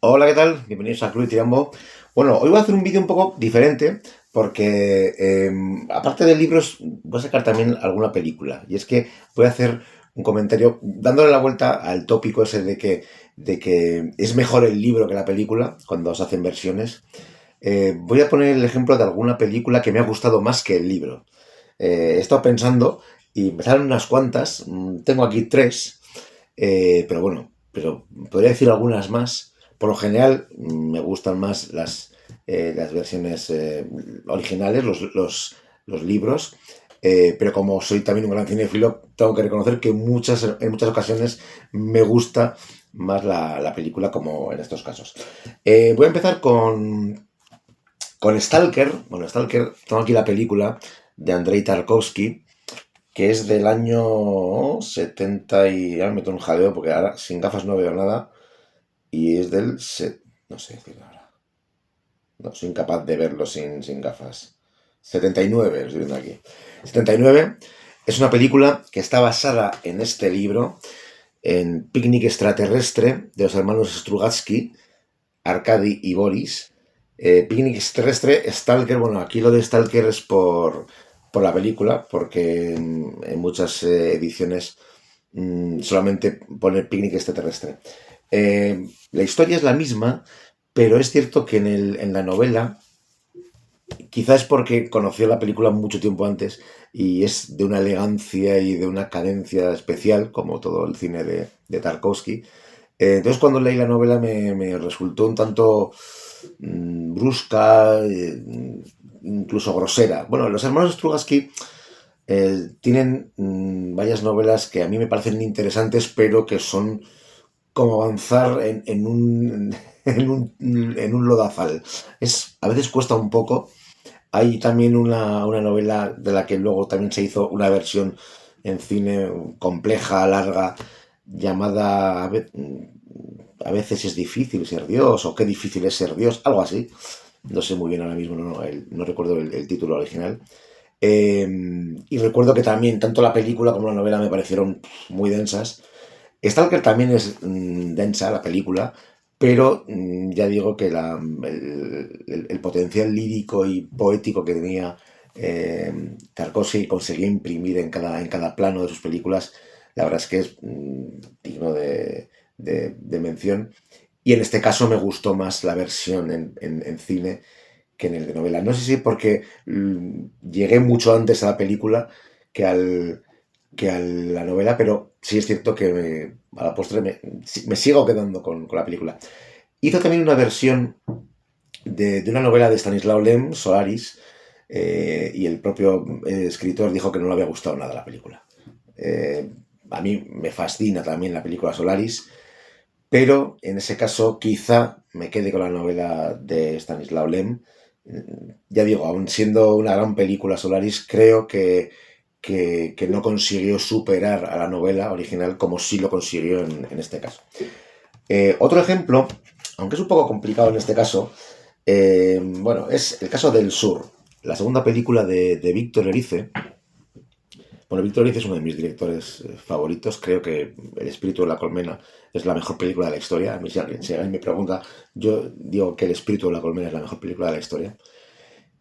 Hola, ¿qué tal? Bienvenidos a Club y Tirambo. Bueno, hoy voy a hacer un vídeo un poco diferente porque aparte de libros voy a sacar también alguna película. Y es que voy a hacer un comentario dándole la vuelta al tópico ese de que es mejor el libro que la película cuando se hacen versiones. Voy a poner el ejemplo de alguna película que me ha gustado más que el libro. He estado pensando y me salen unas cuantas. Tengo aquí tres. Pero bueno, pero podría decir algunas más. Por lo general, me gustan más las versiones originales, los libros. Pero como soy también un gran cinéfilo, tengo que reconocer que en muchas ocasiones me gusta más la película, como en estos casos. Voy a empezar con Stalker. Bueno, Stalker, tengo aquí la película de Andrei Tarkovsky, que es del año 70 y... Ahora me meto en un jaleo porque ahora sin gafas no veo nada. Y es no sé decirlo ahora. No, soy incapaz de verlo sin gafas. 79, lo estoy viendo aquí. 79 es una película que está basada en este libro, en Picnic Extraterrestre, de los hermanos Strugatsky, Arkady y Boris. Picnic Extraterrestre, Stalker, bueno, aquí lo de Stalker es por la película, porque en muchas ediciones solamente pone Picnic Extraterrestre. La historia es la misma, pero es cierto que en la novela, quizás porque conoció la película mucho tiempo antes y es de una elegancia y de una cadencia especial, como todo el cine de Tarkovsky. Entonces cuando leí la novela me resultó un tanto brusca, incluso grosera. Bueno, los hermanos Strugatsky tienen varias novelas que a mí me parecen interesantes, pero que son como avanzar en un lodazal. A veces cuesta un poco. Hay también una novela de la que luego también se hizo una versión en cine compleja, larga, llamada a veces es difícil ser Dios o qué difícil es ser Dios, algo así. No sé muy bien ahora mismo, no recuerdo el título original. Eh, y recuerdo que también tanto la película como la novela me parecieron muy densas. Stalker también es densa la película, pero ya digo que el potencial lírico y poético que tenía Tarkovsky conseguía imprimir en cada plano de sus películas, la verdad es que es digno de mención. Y en este caso me gustó más la versión en cine que en el de novela. No sé si porque llegué mucho antes a la película que que a la novela, pero sí es cierto que a la postre me sigo quedando con la película. Hizo también una versión de una novela de Stanislaw Lem, Solaris, y el propio escritor dijo que no le había gustado nada la película. Eh, a mí me fascina también la película Solaris, pero en ese caso quizá me quede con la novela de Stanislaw Lem. Ya digo, aun siendo una gran película Solaris, creo que no consiguió superar a la novela original como sí lo consiguió en este caso. Otro ejemplo, aunque es un poco complicado en este caso, bueno, es el caso del Sur, la segunda película de Víctor Erice. Bueno, Víctor Erice es uno de mis directores favoritos. Creo que El espíritu de la colmena es la mejor película de la historia. A mí, si alguien me pregunta, yo digo que El espíritu de la colmena es la mejor película de la historia.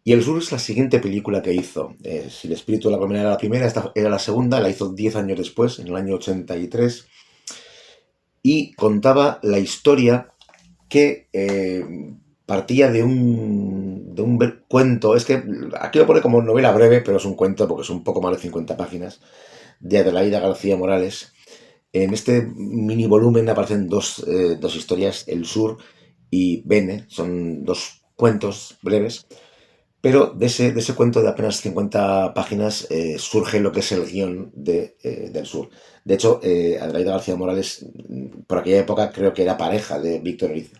Y El Sur es la siguiente película que hizo. Si El espíritu de la colmena era la primera, esta era la segunda, la hizo 10 años después, en el año 83, y contaba la historia que partía de un cuento. Es que aquí lo pone como novela breve, pero es un cuento porque son un poco más de 50 páginas, de Adelaida García Morales. En este mini volumen aparecen dos historias, El Sur y Bene, son dos cuentos breves, pero de ese cuento de apenas 50 páginas surge lo que es el guión del Sur. De hecho, Adelaida García Morales, por aquella época, creo que era pareja de Víctor Erice.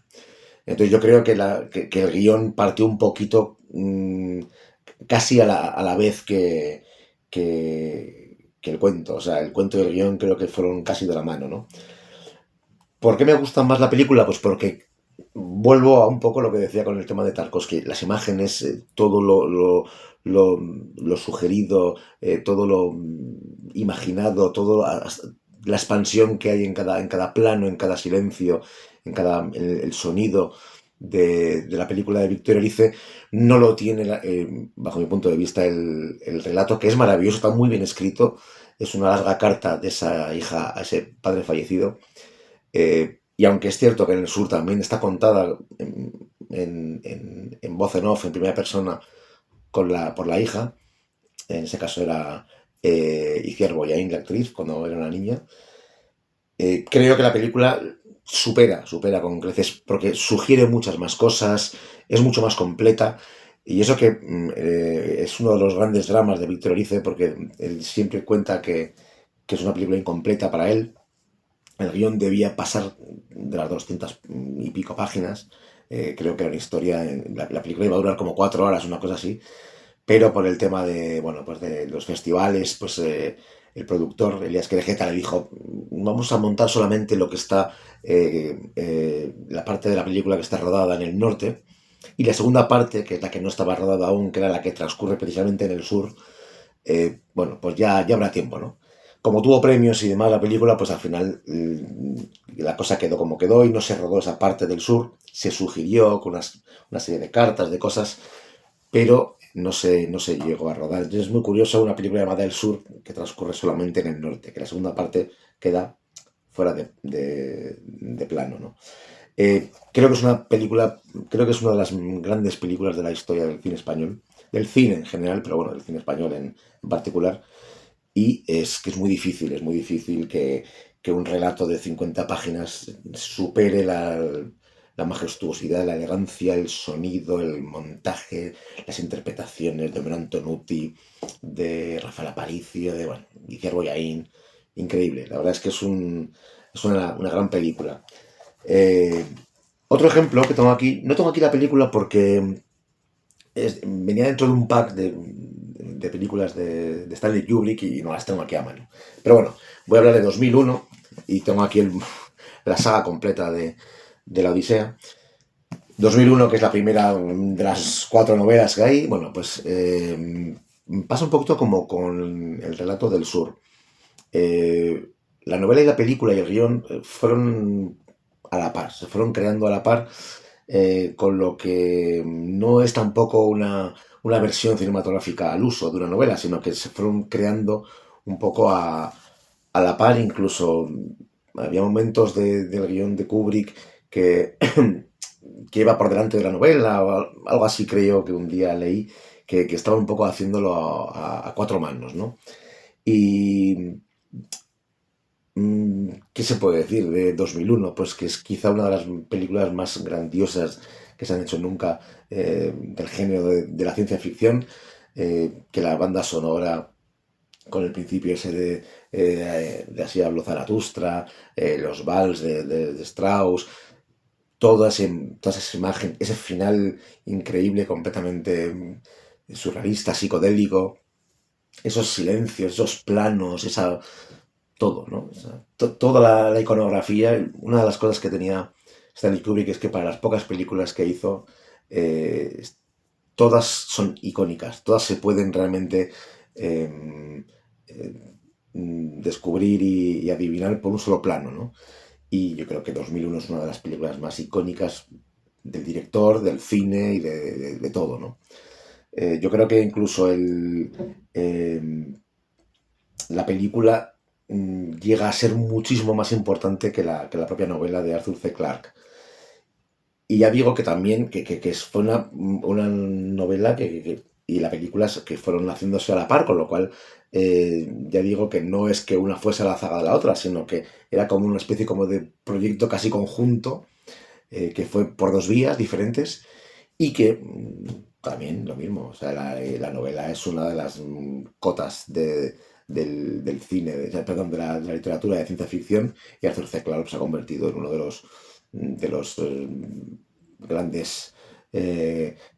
Entonces yo creo que el guión partió un poquito casi a la vez que el cuento. O sea, el cuento y el guión creo que fueron casi de la mano, ¿no? ¿Por qué me gusta más la película? Pues porque vuelvo a un poco lo que decía con el tema de Tarkovsky. Las imágenes, todo lo sugerido, todo lo imaginado, la expansión que hay en cada plano, en cada silencio, el sonido de la película de Victor Erice, no lo tiene, bajo mi punto de vista, el relato, que es maravilloso, está muy bien escrito, es una larga carta de esa hija a ese padre fallecido, y aunque es cierto que en el sur también está contada en voz en off, en primera persona, por la hija, en ese caso era Iciar Boyain, la actriz, cuando era una niña. Creo que la película supera con creces porque sugiere muchas más cosas, es mucho más completa. Y eso que es uno de los grandes dramas de Víctor Erice, porque él siempre cuenta que es una película incompleta para él. El guión debía pasar de las 200 y pico páginas. Creo que era una historia. La película iba a durar como 4 horas, una cosa así, pero por el tema de, bueno, pues de los festivales, pues el productor, Elías Querejeta, le dijo, vamos a montar solamente lo que está, la parte de la película que está rodada en el norte, y la segunda parte, que es la que no estaba rodada aún, que era la que transcurre precisamente en el sur, bueno, pues ya habrá tiempo, ¿no? Como tuvo premios y demás la película, pues al final la cosa quedó como quedó y no se rodó esa parte del sur. Se sugirió con una serie de cartas, de cosas, pero no se llegó a rodar. Entonces es muy curioso una película llamada El Sur que transcurre solamente en el norte, que la segunda parte queda fuera de plano, ¿no? Creo que es una película, creo que es una de las grandes películas de la historia del cine español, del cine en general, pero bueno, del cine español en particular, y es que es muy difícil que un relato de 50 páginas supere la majestuosidad, la elegancia, el sonido, el montaje, las interpretaciones de Meno Antonucci, de Rafael Aparicio, de bueno, Guillermo Boyaín. Increíble, la verdad es que es una gran película. Eh, Otro ejemplo que tengo aquí, no tengo aquí la película porque venía dentro de un pack de películas de Stanley Kubrick y no las tengo aquí a mano. Pero bueno, voy a hablar de 2001 y tengo aquí la saga completa de la Odisea. 2001, que es la primera de las 4 novelas que hay, bueno, pues pasa un poquito como con el relato del sur. Eh, la novela y la película y el guión fueron a la par, se fueron creando a la par, con lo que no es tampoco una versión cinematográfica al uso de una novela, sino que se fueron creando un poco a la par, incluso había momentos del guión de Kubrick que, que iba por delante de la novela, o algo así creo que un día leí, que estaba un poco haciéndolo a cuatro manos, ¿no? Y ¿qué se puede decir de 2001? Pues que es quizá una de las películas más grandiosas que se han hecho nunca, del género de la ciencia ficción, que la banda sonora, con el principio ese de Así habló Zaratustra, los vals de Strauss, toda esa imagen, ese final increíble, completamente surrealista, psicodélico, esos silencios, esos planos, todo, ¿no? O sea, toda la iconografía, una de las cosas que tenía Stanley Kubrick es que para las pocas películas que hizo, eh, todas son icónicas, todas se pueden realmente eh, eh, descubrir y adivinar por un solo plano, ¿no? Y yo creo que 2001 es una de las películas más icónicas del director, del cine y de todo, ¿no? Yo creo que incluso la película llega a ser muchísimo más importante que la propia novela de Arthur C. Clarke. Y ya digo que también fue una novela y la película que fueron haciéndose a la par, con lo cual ya digo que no es que una fuese a la zaga de la otra, sino que era como una especie como de proyecto casi conjunto, que fue por dos vías diferentes y que también lo mismo, o sea, la novela es una de las cotas del cine, perdón, de la literatura de ciencia ficción, y Arthur C. Clarke se ha convertido en uno de los grandes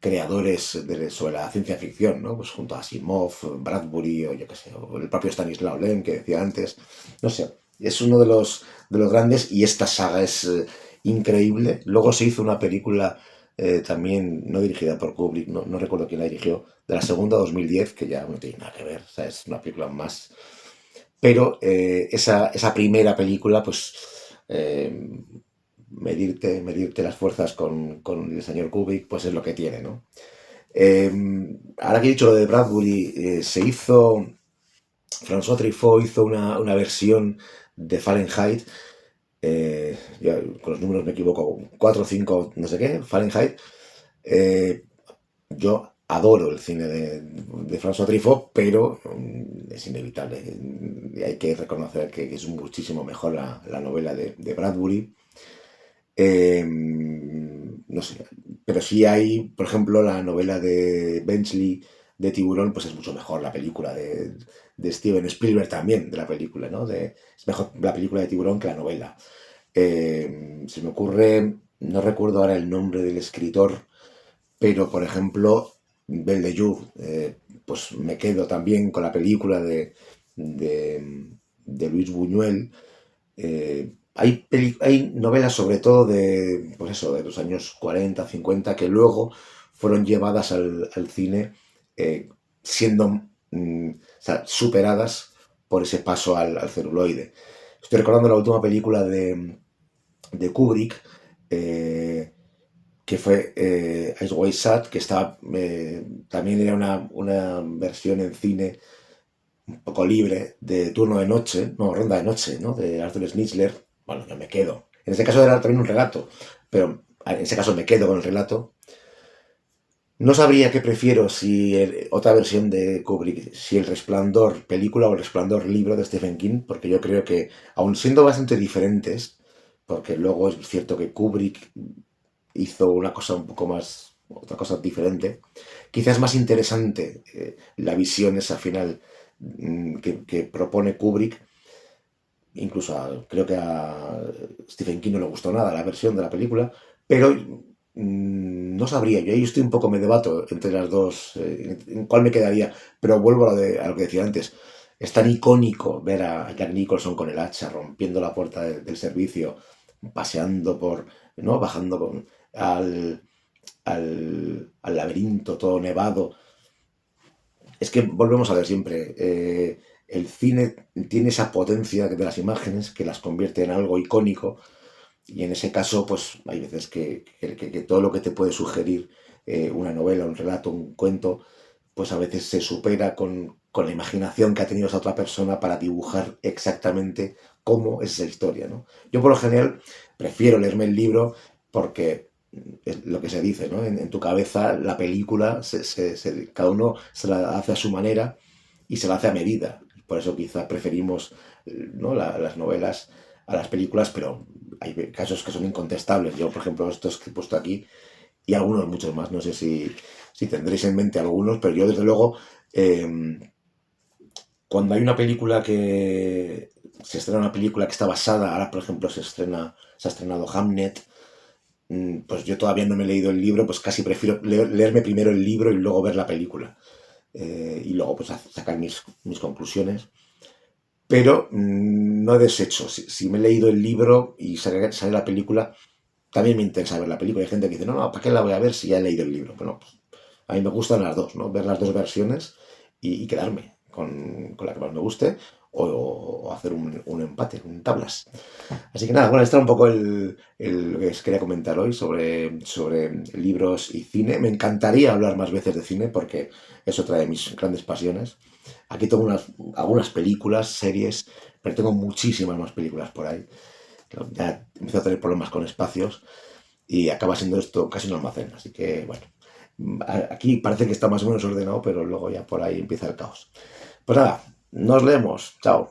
creadores sobre la ciencia ficción, ¿no? Pues junto a Asimov, Bradbury o yo qué sé, o el propio Stanislaw Lem que decía antes, no sé, es uno de los grandes y esta saga es increíble. Luego se hizo una película también no dirigida por Kubrick, no recuerdo quién la dirigió, de la segunda 2010, que ya no tiene nada que ver, o sea, es una película más. Pero esa primera película, pues, medirte las fuerzas con el señor Kubrick, pues es lo que tiene, ¿no? Eh, Ahora que he dicho lo de Bradbury, se hizo, François Truffaut hizo una versión de Fahrenheit, ya con los números me equivoco, 4 o 5, no sé qué, Fahrenheit. Eh, yo adoro el cine de François Truffaut, pero es inevitable. Hay que reconocer que es muchísimo mejor la novela de Bradbury. No sé, pero sí hay, por ejemplo, la novela de Benchley de Tiburón, pues es mucho mejor la película de Steven Spielberg también, de la película, ¿no? Es mejor la película de Tiburón que la novela. Se me ocurre, no recuerdo ahora el nombre del escritor, pero por ejemplo, Belle de Jour, pues me quedo también con la película de Luis Buñuel. Hay novelas sobre todo de, pues eso, de los años 40 50 que luego fueron llevadas al cine, eh, siendo o sea, superadas por ese paso al celuloide. Estoy recordando la última película de Kubrick, que fue Eyes Wide Shut, que estaba, también era una versión en cine un poco libre de Turno de Noche, no, Ronda de Noche, ¿no? De Arthur Schnitzler. Bueno, yo me quedo. En este caso era también un relato, pero en ese caso me quedo con el relato. No sabría qué prefiero, si otra versión de Kubrick, si El Resplandor película o El Resplandor libro de Stephen King, porque yo creo que, aun siendo bastante diferentes, porque luego es cierto que Kubrick hizo una cosa un poco más, otra cosa diferente, quizás más interesante la visión esa final que propone Kubrick. Incluso creo que a Stephen King no le gustó nada la versión de la película, pero no sabría, yo ahí estoy un poco, me debato entre las dos, en cuál me quedaría, pero vuelvo a lo que decía antes. Es tan icónico ver a Jack Nicholson con el hacha rompiendo la puerta del servicio, paseando por, ¿no? Bajando al laberinto todo nevado. Es que volvemos a ver siempre, el cine tiene esa potencia de las imágenes que las convierte en algo icónico, y en ese caso pues hay veces que todo lo que te puede sugerir una novela, un relato, un cuento, pues a veces se supera con la imaginación que ha tenido esa otra persona para dibujar exactamente cómo es esa historia, ¿no? Yo por lo general prefiero leerme el libro porque es lo que se dice, ¿no? En tu cabeza la película, cada uno se la hace a su manera y se la hace a medida. Por eso quizá preferimos, ¿no? Las novelas a las películas, pero hay casos que son incontestables. Yo, por ejemplo, estos que he puesto aquí y algunos muchos más, no sé si tendréis en mente algunos, pero yo desde luego, eh, cuando hay una película que se estrena, una película que está basada, ahora por ejemplo se ha estrenado Hamnet, pues yo todavía no me he leído el libro, pues casi prefiero leerme primero el libro y luego ver la película. Y luego pues sacar mis conclusiones. Pero no he deshecho. Si me he leído el libro y sale la película, también me interesa ver la película. Hay gente que dice, no, no, ¿para qué la voy a ver si ya he leído el libro? Bueno, pues a mí me gustan las dos, ¿no? Ver las dos versiones y quedarme con la que más me guste, o hacer un empate, un tablas. Así que nada, bueno, este era un poco lo que os quería comentar hoy sobre libros y cine. Me encantaría hablar más veces de cine porque es otra de mis grandes pasiones. Aquí tengo algunas películas, series, pero tengo muchísimas más películas por ahí. Ya empiezo a tener problemas con espacios y acaba siendo esto casi un almacén. Así que, bueno, aquí parece que está más o menos ordenado, pero luego ya por ahí empieza el caos. Pues nada, nos leemos. Chao.